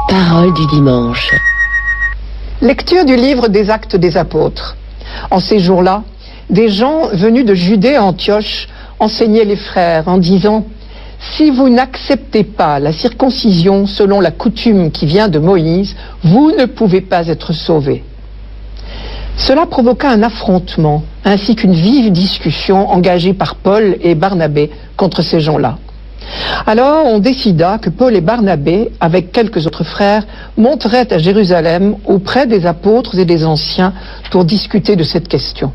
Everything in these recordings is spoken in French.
Parole du dimanche. Lecture du livre des Actes des Apôtres. En ces jours-là, des gens venus de Judée à Antioche enseignaient les frères en disant « Si vous n'acceptez pas la circoncision selon la coutume qui vient de Moïse, vous ne pouvez pas être sauvés. » Cela provoqua un affrontement, ainsi qu'une vive discussion engagée par Paul et Barnabé contre ces gens-là. Alors on décida que Paul et Barnabé, avec quelques autres frères, monteraient à Jérusalem auprès des apôtres et des anciens pour discuter de cette question.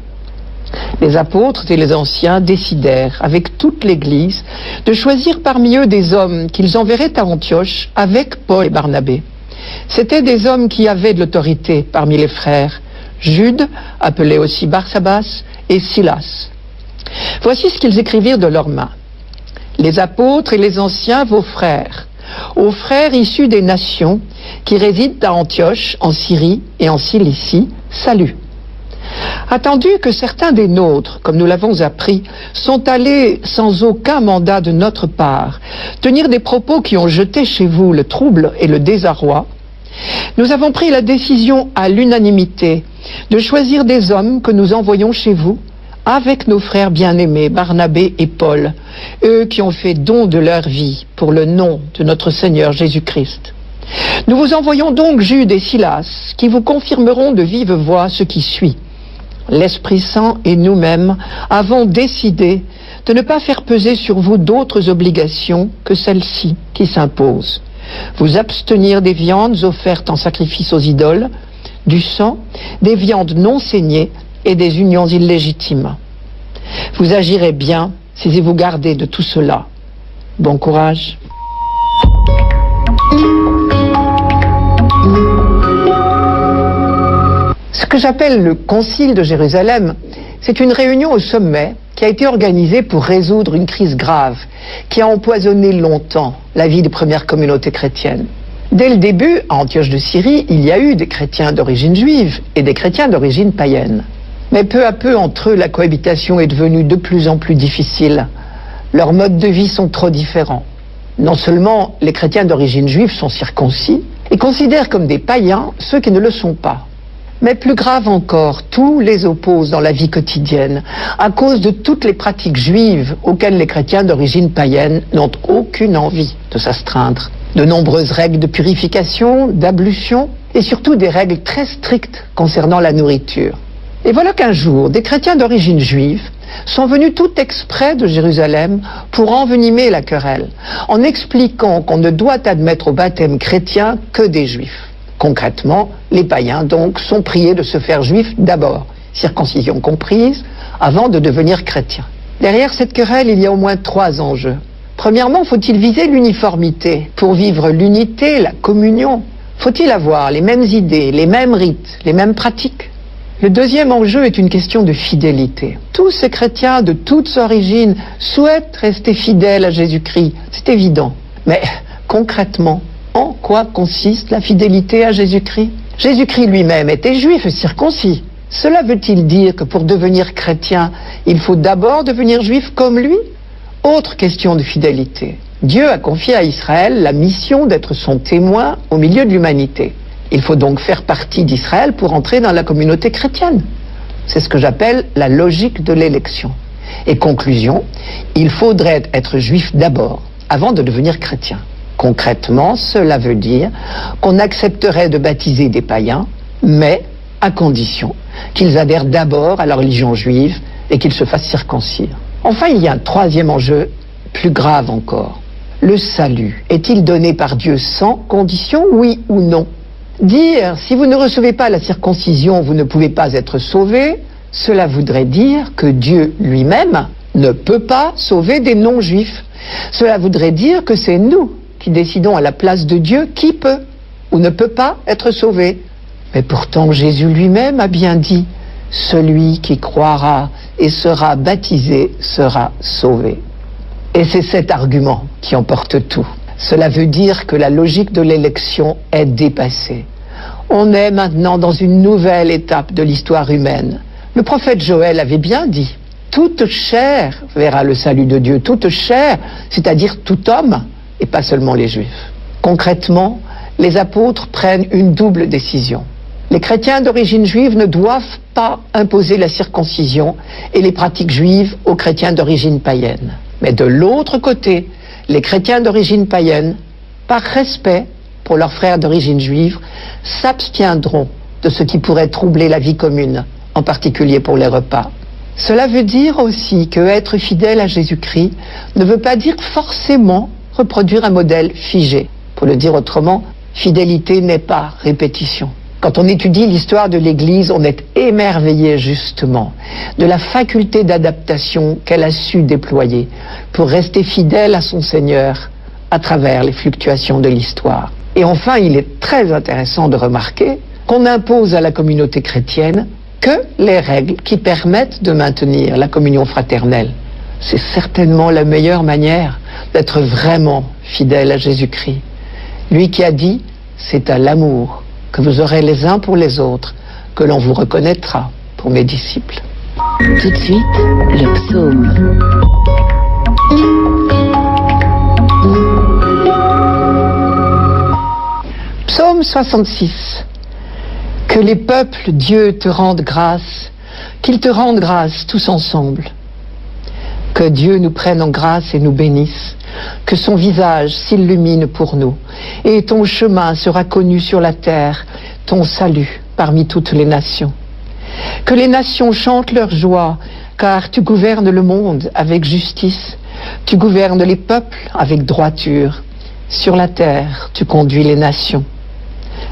Les apôtres et les anciens décidèrent, avec toute l'Église, de choisir parmi eux des hommes qu'ils enverraient à Antioche avec Paul et Barnabé. C'étaient des hommes qui avaient de l'autorité parmi les frères, Jude, appelé aussi Barsabas, et Silas. Voici ce qu'ils écrivirent de leurs mains. Les apôtres et les anciens, vos frères, aux frères issus des nations qui résident à Antioche, en Syrie et en Cilicie, salut. Attendu que certains des nôtres, comme nous l'avons appris, sont allés sans aucun mandat de notre part, tenir des propos qui ont jeté chez vous le trouble et le désarroi, nous avons pris la décision à l'unanimité de choisir des hommes que nous envoyons chez vous, avec nos frères bien-aimés, Barnabé et Paul, eux qui ont fait don de leur vie pour le nom de notre Seigneur Jésus-Christ. Nous vous envoyons donc Jude et Silas, qui vous confirmeront de vive voix ce qui suit. L'Esprit Saint et nous-mêmes avons décidé de ne pas faire peser sur vous d'autres obligations que celles-ci qui s'imposent. Vous abstenir des viandes offertes en sacrifice aux idoles, du sang, des viandes non saignées, et des unions illégitimes. Vous agirez bien si vous gardez de tout cela. Bon courage. Ce que j'appelle le Concile de Jérusalem, c'est une réunion au sommet qui a été organisée pour résoudre une crise grave qui a empoisonné longtemps la vie des premières communautés chrétiennes. Dès le début, à Antioche de Syrie, il y a eu des chrétiens d'origine juive et des chrétiens d'origine païenne. Mais peu à peu, entre eux, la cohabitation est devenue de plus en plus difficile. Leurs modes de vie sont trop différents. Non seulement les chrétiens d'origine juive sont circoncis et considèrent comme des païens ceux qui ne le sont pas. Mais plus grave encore, tout les oppose dans la vie quotidienne à cause de toutes les pratiques juives auxquelles les chrétiens d'origine païenne n'ont aucune envie de s'astreindre. De nombreuses règles de purification, d'ablution et surtout des règles très strictes concernant la nourriture. Et voilà qu'un jour, des chrétiens d'origine juive sont venus tout exprès de Jérusalem pour envenimer la querelle, en expliquant qu'on ne doit admettre au baptême chrétien que des juifs. Concrètement, les païens donc sont priés de se faire juifs d'abord, circoncision comprise, avant de devenir chrétiens. Derrière cette querelle, il y a au moins 3 enjeux. Premièrement, faut-il viser l'uniformité pour vivre l'unité, la communion? Faut-il avoir les mêmes idées, les mêmes rites, les mêmes pratiques? Le deuxième enjeu est une question de fidélité. Tous ces chrétiens de toutes origines souhaitent rester fidèles à Jésus-Christ, c'est évident. Mais concrètement, en quoi consiste la fidélité à Jésus-Christ? Jésus-Christ lui-même était juif et circoncis. Cela veut-il dire que pour devenir chrétien, il faut d'abord devenir juif comme lui? Autre question de fidélité. Dieu a confié à Israël la mission d'être son témoin au milieu de l'humanité. Il faut donc faire partie d'Israël pour entrer dans la communauté chrétienne. C'est ce que j'appelle la logique de l'élection. Et conclusion, il faudrait être juif d'abord, avant de devenir chrétien. Concrètement, cela veut dire qu'on accepterait de baptiser des païens, mais à condition qu'ils adhèrent d'abord à la religion juive et qu'ils se fassent circoncire. Enfin, il y a un troisième enjeu, plus grave encore. Le salut est-il donné par Dieu sans condition, oui ou non? Dire, si vous ne recevez pas la circoncision, vous ne pouvez pas être sauvé, cela voudrait dire que Dieu lui-même ne peut pas sauver des non-juifs. Cela voudrait dire que c'est nous qui décidons à la place de Dieu qui peut ou ne peut pas être sauvé. Mais pourtant, Jésus lui-même a bien dit, celui qui croira et sera baptisé sera sauvé. Et c'est cet argument qui emporte tout. Cela veut dire que la logique de l'élection est dépassée. On est maintenant dans une nouvelle étape de l'histoire humaine. Le prophète Joël avait bien dit, toute chair verra le salut de Dieu, toute chair, c'est-à-dire tout homme, et pas seulement les Juifs. Concrètement, les apôtres prennent une double décision. Les chrétiens d'origine juive ne doivent pas imposer la circoncision et les pratiques juives aux chrétiens d'origine païenne. Mais de l'autre côté, les chrétiens d'origine païenne, par respect pour leurs frères d'origine juive, s'abstiendront de ce qui pourrait troubler la vie commune, en particulier pour les repas. Cela veut dire aussi que être fidèle à Jésus-Christ ne veut pas dire forcément reproduire un modèle figé. Pour le dire autrement, fidélité n'est pas répétition. Quand on étudie l'histoire de l'Église, on est émerveillé justement de la faculté d'adaptation qu'elle a su déployer pour rester fidèle à son Seigneur à travers les fluctuations de l'histoire. Et enfin, il est très intéressant de remarquer qu'on impose à la communauté chrétienne que les règles qui permettent de maintenir la communion fraternelle. C'est certainement la meilleure manière d'être vraiment fidèle à Jésus-Christ. Lui qui a dit « c'est à l'amour que vous aurez les uns pour les autres que l'on vous reconnaîtra pour mes disciples. » Tout de suite, le psaume. Psaume 66. Que les peuples, Dieu, te rendent grâce, qu'ils te rendent grâce tous ensemble. Que Dieu nous prenne en grâce et nous bénisse, que son visage s'illumine pour nous, et ton chemin sera connu sur la terre, ton salut parmi toutes les nations. Que les nations chantent leur joie, car tu gouvernes le monde avec justice, tu gouvernes les peuples avec droiture. Sur la terre, tu conduis les nations.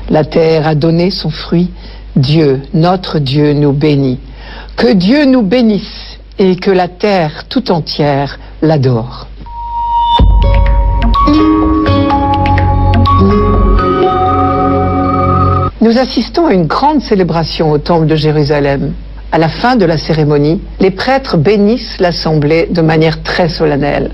La terre a donné son fruit, Dieu, notre Dieu, nous bénit. Que Dieu nous bénisse et que la terre tout entière l'adore. Nous assistons à une grande célébration au temple de Jérusalem. À la fin de la cérémonie, les prêtres bénissent l'assemblée de manière très solennelle.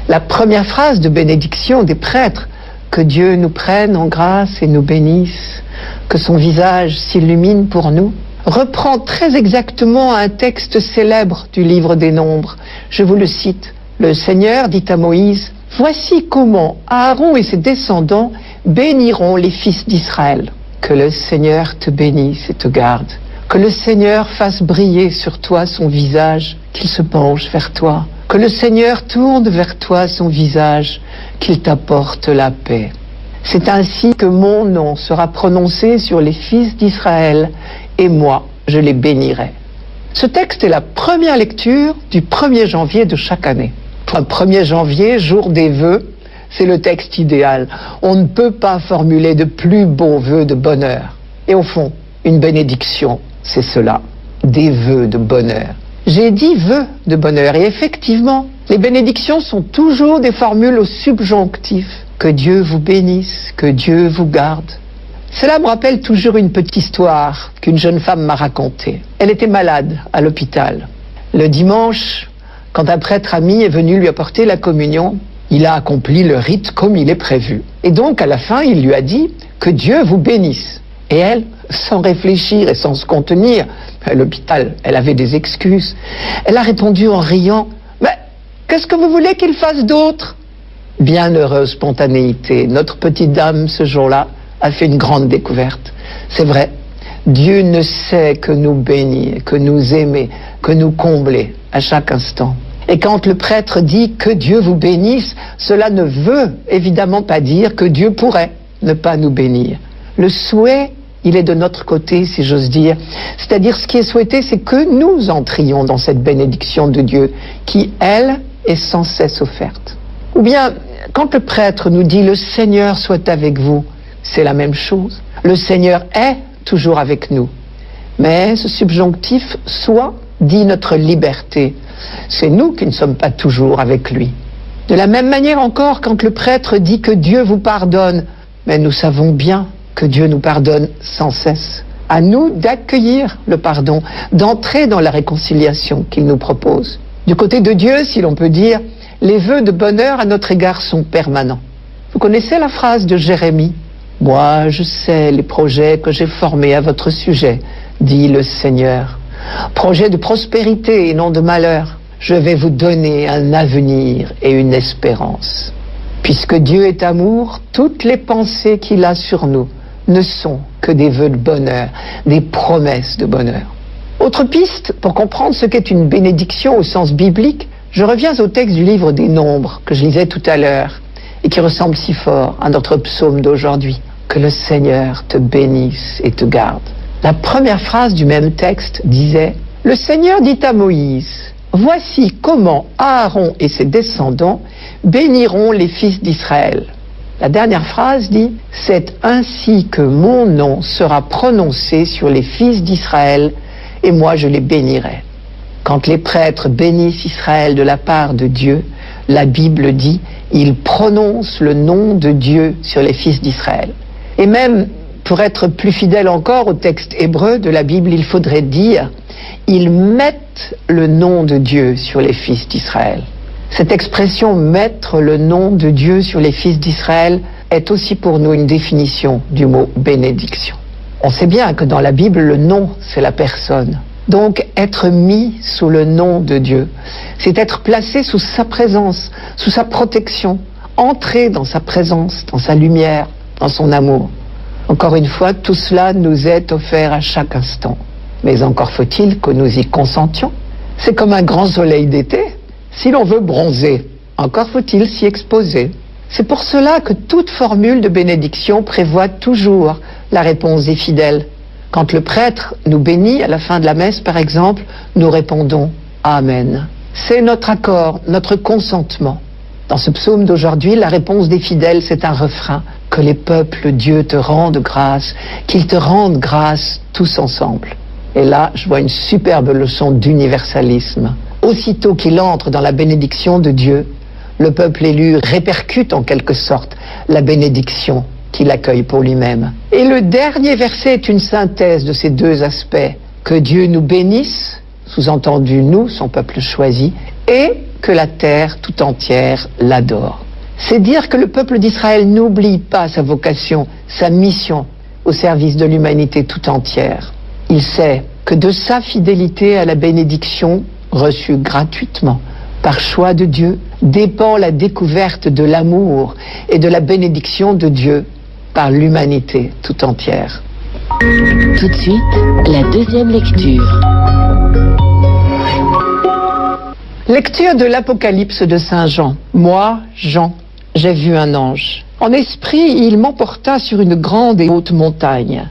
La première phrase de bénédiction des prêtres, que Dieu nous prenne en grâce et nous bénisse, que son visage s'illumine pour nous, reprend très exactement un texte célèbre du livre des Nombres. Je vous le cite. Le Seigneur dit à Moïse, « Voici comment Aaron et ses descendants béniront les fils d'Israël. Que le Seigneur te bénisse et te garde. Que le Seigneur fasse briller sur toi son visage, qu'il se penche vers toi. Que le Seigneur tourne vers toi son visage, qu'il t'apporte la paix. C'est ainsi que mon nom sera prononcé sur les fils d'Israël, et moi, je les bénirai. » Ce texte est la première lecture du 1er janvier de chaque année. Un 1er janvier, jour des vœux, c'est le texte idéal. On ne peut pas formuler de plus beaux vœux de bonheur. Et au fond, une bénédiction, c'est cela, des vœux de bonheur. J'ai dit vœux de bonheur, et effectivement, les bénédictions sont toujours des formules au subjonctif. Que Dieu vous bénisse, que Dieu vous garde. Cela me rappelle toujours une petite histoire qu'une jeune femme m'a racontée. Elle était malade à l'hôpital. Le dimanche, quand un prêtre ami est venu lui apporter la communion, il a accompli le rite comme il est prévu. Et donc, à la fin, il lui a dit « Que Dieu vous bénisse ». Et elle, sans réfléchir et sans se contenir, à l'hôpital, elle avait des excuses. Elle a répondu en riant « Mais qu'est-ce que vous voulez qu'il fasse d'autre ?» Bienheureuse spontanéité, notre petite dame, ce jour-là, a fait une grande découverte. C'est vrai, Dieu ne sait que nous bénir, que nous aimer, que nous combler à chaque instant. Et quand le prêtre dit que Dieu vous bénisse, cela ne veut évidemment pas dire que Dieu pourrait ne pas nous bénir. Le souhait, il est de notre côté, si j'ose dire. C'est-à-dire, ce qui est souhaité, c'est que nous entrions dans cette bénédiction de Dieu, qui, elle, est sans cesse offerte. Ou bien, quand le prêtre nous dit « Le Seigneur soit avec vous », c'est la même chose. Le Seigneur est toujours avec nous. Mais ce subjonctif « soit » dit notre liberté. C'est nous qui ne sommes pas toujours avec lui. De la même manière encore, quand le prêtre dit que Dieu vous pardonne, mais nous savons bien que Dieu nous pardonne sans cesse. À nous d'accueillir le pardon, d'entrer dans la réconciliation qu'il nous propose. Du côté de Dieu, si l'on peut dire, les vœux de bonheur à notre égard sont permanents. Vous connaissez la phrase de Jérémie ? « Moi, je sais les projets que j'ai formés à votre sujet, dit le Seigneur. Projets de prospérité et non de malheur. Je vais vous donner un avenir et une espérance. » Puisque Dieu est amour, toutes les pensées qu'il a sur nous ne sont que des vœux de bonheur, des promesses de bonheur. Autre piste pour comprendre ce qu'est une bénédiction au sens biblique, je reviens au texte du livre des Nombres que je lisais tout à l'heure et qui ressemble si fort à notre psaume d'aujourd'hui. Que le Seigneur te bénisse et te garde. La première phrase du même texte disait « Le Seigneur dit à Moïse, voici comment Aaron et ses descendants béniront les fils d'Israël. » La dernière phrase dit « C'est ainsi que mon nom sera prononcé sur les fils d'Israël et moi je les bénirai. » Quand les prêtres bénissent Israël de la part de Dieu, la Bible dit « Ils prononcent le nom de Dieu sur les fils d'Israël. » Et même, pour être plus fidèle encore au texte hébreu de la Bible, il faudrait dire « Ils mettent le nom de Dieu sur les fils d'Israël ». Cette expression « mettre le nom de Dieu sur les fils d'Israël » est aussi pour nous une définition du mot bénédiction. On sait bien que dans la Bible, le nom, c'est la personne. Donc, être mis sous le nom de Dieu, c'est être placé sous sa présence, sous sa protection, entrer dans sa présence, dans sa lumière, dans son amour. Encore une fois, tout cela nous est offert à chaque instant. Mais encore faut-il que nous y consentions. C'est comme un grand soleil d'été. Si l'on veut bronzer, encore faut-il s'y exposer. C'est pour cela que toute formule de bénédiction prévoit toujours la réponse des fidèles. Quand le prêtre nous bénit à la fin de la messe, par exemple, nous répondons « Amen ». C'est notre accord, notre consentement. Dans ce psaume d'aujourd'hui, la réponse des fidèles, c'est un refrain. Que les peuples, Dieu te rendent grâce, qu'ils te rendent grâce tous ensemble. Et là, je vois une superbe leçon d'universalisme. Aussitôt qu'il entre dans la bénédiction de Dieu, le peuple élu répercute en quelque sorte la bénédiction qu'il accueille pour lui-même. Et le dernier verset est une synthèse de ces deux aspects. Que Dieu nous bénisse, sous-entendu nous, son peuple choisi, et que la terre tout entière l'adore. C'est dire que le peuple d'Israël n'oublie pas sa vocation, sa mission au service de l'humanité tout entière. Il sait que de sa fidélité à la bénédiction reçue gratuitement, par choix de Dieu, dépend la découverte de l'amour et de la bénédiction de Dieu par l'humanité tout entière. Tout de suite, la deuxième lecture. Lecture de l'Apocalypse de Saint Jean. Moi, Jean, j'ai vu un ange. En esprit, il m'emporta sur une grande et haute montagne.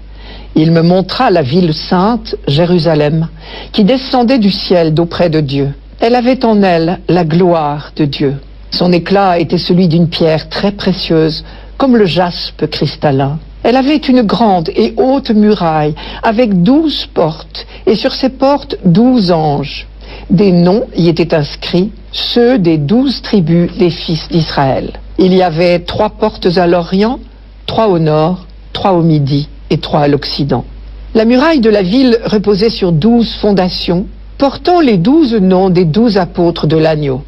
Il me montra la ville sainte, Jérusalem, qui descendait du ciel d'auprès de Dieu. Elle avait en elle la gloire de Dieu. Son éclat était celui d'une pierre très précieuse, comme le jaspe cristallin. Elle avait une grande et haute muraille, avec 12 portes, et sur ces portes 12 anges. Des noms y étaient inscrits, ceux des 12 tribus des fils d'Israël. Il y avait 3 portes à l'Orient, 3 au nord, 3 au midi et 3 à l'Occident. La muraille de la ville reposait sur 12 fondations, portant les 12 noms des 12 apôtres de l'agneau.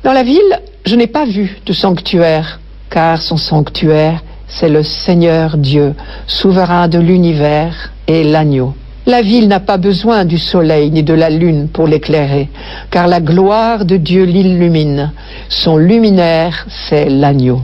Dans la ville, je n'ai pas vu de sanctuaire, car son sanctuaire, c'est le Seigneur Dieu, souverain de l'univers, et l'agneau. La ville n'a pas besoin du soleil ni de la lune pour l'éclairer, car la gloire de Dieu l'illumine. Son luminaire, c'est l'agneau.